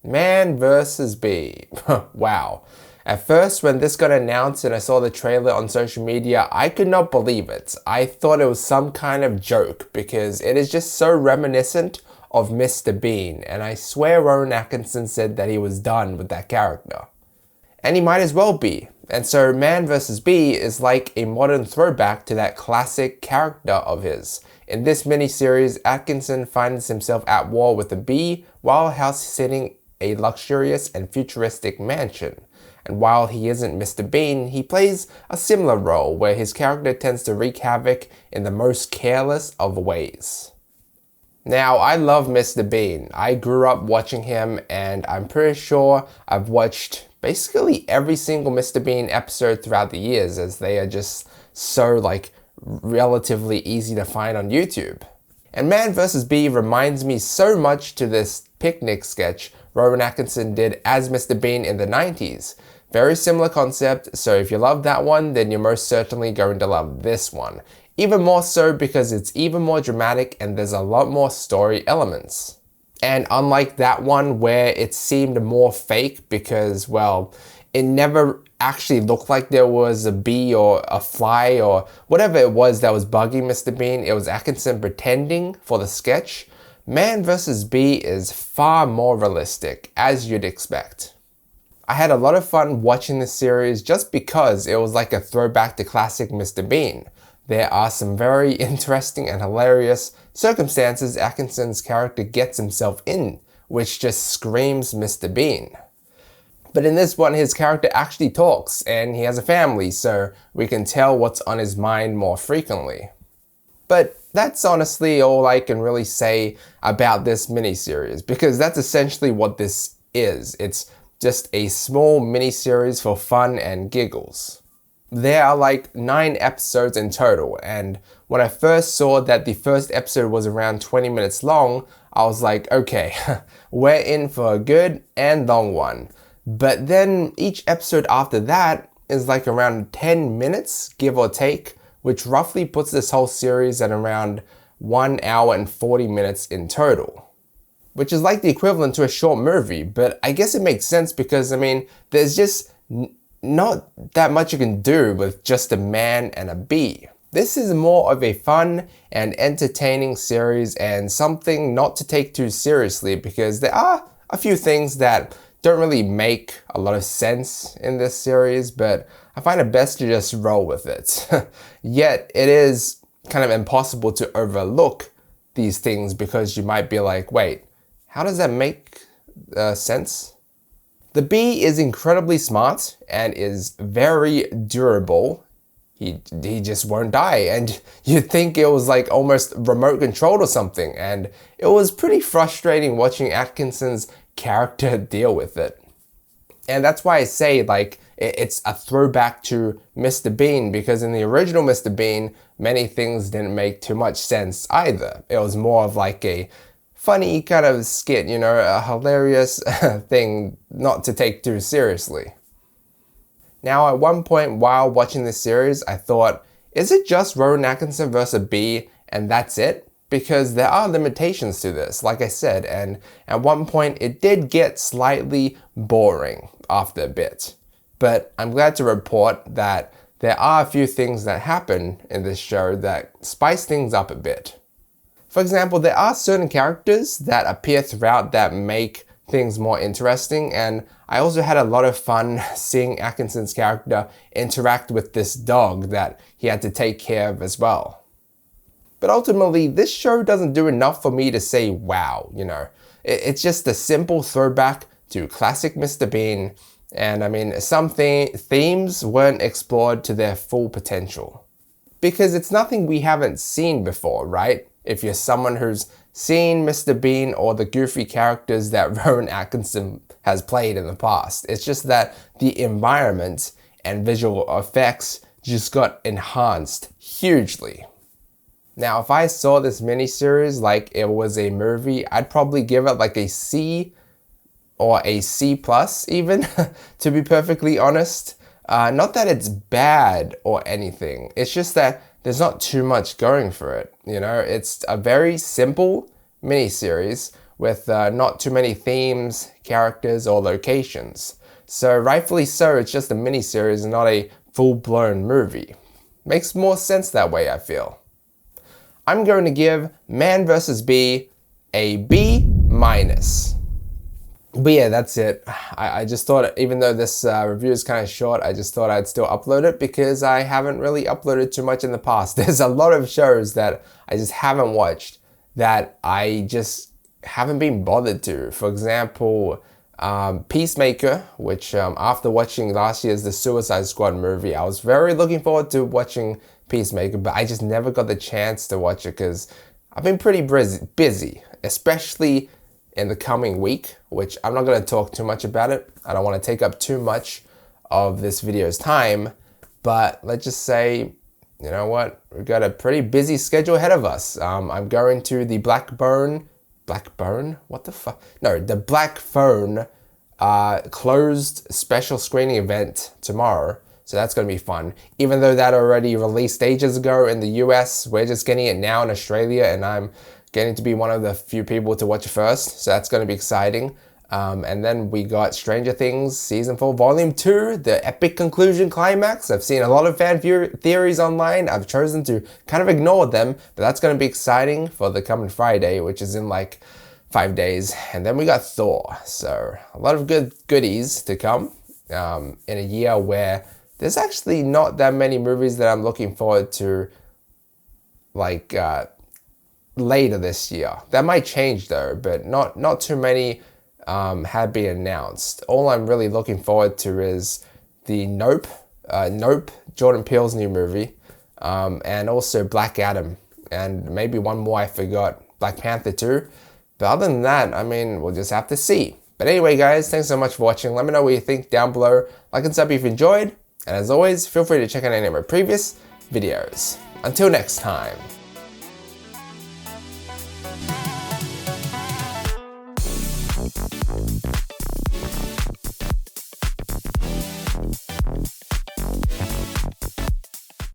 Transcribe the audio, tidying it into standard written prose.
Man versus Bee. Wow. At first, when this got announced and I saw the trailer on social media, I could not believe it. I thought it was some kind of joke because it is just so reminiscent of Mr. Bean, and I swear Rowan Atkinson said that he was done with that character. And he might as well be. And so Man vs. Bee is like a modern throwback to that classic character of his. In this miniseries, Atkinson finds himself at war with a bee while house-sitting a luxurious and futuristic mansion. And while he isn't Mr. Bean, he plays a similar role where his character tends to wreak havoc in the most careless of ways. Now, I love Mr. Bean. I grew up watching him, and I'm pretty sure I've watched basically every single Mr. Bean episode throughout the years, as they are just so relatively easy to find on YouTube. And Man vs. Bee reminds me so much to this picnic sketch Rowan Atkinson did as Mr. Bean in the 90s. Very similar concept, so if you love that one, then you're most certainly going to love this one. Even more so because it's even more dramatic and there's a lot more story elements. And unlike that one where it seemed more fake because, well, it never actually looked like there was a bee or a fly or whatever it was that was bugging Mr. Bean, it was Atkinson pretending for the sketch. Man vs. Bee is far more realistic, as you'd expect. I had a lot of fun watching this series just because it was like a throwback to classic Mr. Bean. There are some very interesting and hilarious circumstances Atkinson's character gets himself in, which just screams Mr. Bean. But in this one, his character actually talks, and he has a family, so we can tell what's on his mind more frequently. But that's honestly all I can really say about this miniseries, because that's essentially what this is. It's just a small miniseries for fun and giggles. There are like 9 episodes in total, and when I first saw that the first episode was around 20 minutes long, I was like, okay, we're in for a good and long one. But then each episode after that is like around 10 minutes, give or take, which roughly puts this whole series at around 1 hour and 40 minutes in total. Which is like the equivalent to a short movie, but I guess it makes sense because, I mean, there's just not that much you can do with just a man and a bee. This is more of a fun and entertaining series and something not to take too seriously because there are a few things that don't really make a lot of sense in this series, but I find it best to just roll with it. Yet it is kind of impossible to overlook these things because you might be like, wait, how does that make sense? The bee is incredibly smart and is very durable. He just won't die, and you'd think it was like almost remote controlled or something, and it was pretty frustrating watching Atkinson's character deal with it. And that's why I say like it's a throwback to Mr. Bean, because in the original Mr. Bean, many things didn't make too much sense either. It was more of like a funny kind of skit, you know, a hilarious thing not to take too seriously. Now, at one point while watching this series, I thought, is it just Rowan Atkinson versus a bee and that's it? Because there are limitations to this, like I said, and at one point it did get slightly boring after a bit. But I'm glad to report that there are a few things that happen in this show that spice things up a bit. For example, there are certain characters that appear throughout that make things more interesting, and I also had a lot of fun seeing Atkinson's character interact with this dog that he had to take care of as well. But ultimately, this show doesn't do enough for me to say wow, you know. It's just a simple throwback to classic Mr. Bean, and I mean, some themes weren't explored to their full potential. Because it's nothing we haven't seen before, right? If you're someone who's seen Mr. Bean or the goofy characters that Rowan Atkinson has played in the past. It's just that the environment and visual effects just got enhanced hugely. Now, if I saw this miniseries like it was a movie, I'd probably give it like a C or a C plus even, to be perfectly honest. Not that it's bad or anything, it's just that there's not too much going for it, you know? It's a very simple miniseries with not too many themes, characters, or locations. So rightfully so, it's just a miniseries and not a full-blown movie. Makes more sense that way, I feel. I'm going to give Man vs. Bee a B-. But yeah, that's it. I just thought, even though this review is kind of short, I just thought I'd still upload it because I haven't really uploaded too much in the past. There's a lot of shows that I just haven't watched that I just haven't been bothered to. For example, Peacemaker, which after watching last year's The Suicide Squad movie, I was very looking forward to watching Peacemaker, but I just never got the chance to watch it because I've been pretty busy, especially in the coming week, which I'm not going to talk too much about it. I don't want to take up too much of this video's time, but let's just say, you know what, we've got a pretty busy schedule ahead of us. I'm going to the Blackphone, the Black Phone closed special screening event tomorrow. So that's going to be fun. Even though that already released ages ago in the US, we're just getting it now in Australia, and I'm getting to be one of the few people to watch it first. So that's going to be exciting. And then we got Stranger Things Season 4 Volume 2, the epic conclusion climax. I've seen a lot of fan theories online. I've chosen to kind of ignore them, but that's going to be exciting for the coming Friday, which is in like 5 days. And then we got Thor. So a lot of goodies to come in a year where there's actually not that many movies that I'm looking forward to, like later this year. That might change though, but not too many have been announced. All I'm really looking forward to is the Nope, Jordan Peele's new movie, and also Black Adam, and maybe one more I forgot, Black Panther 2. But other than that, I mean, we'll just have to see. But anyway, guys, thanks so much for watching. Let me know what you think down below. Like and sub if you enjoyed. And as always, feel free to check out any of my previous videos. Until next time.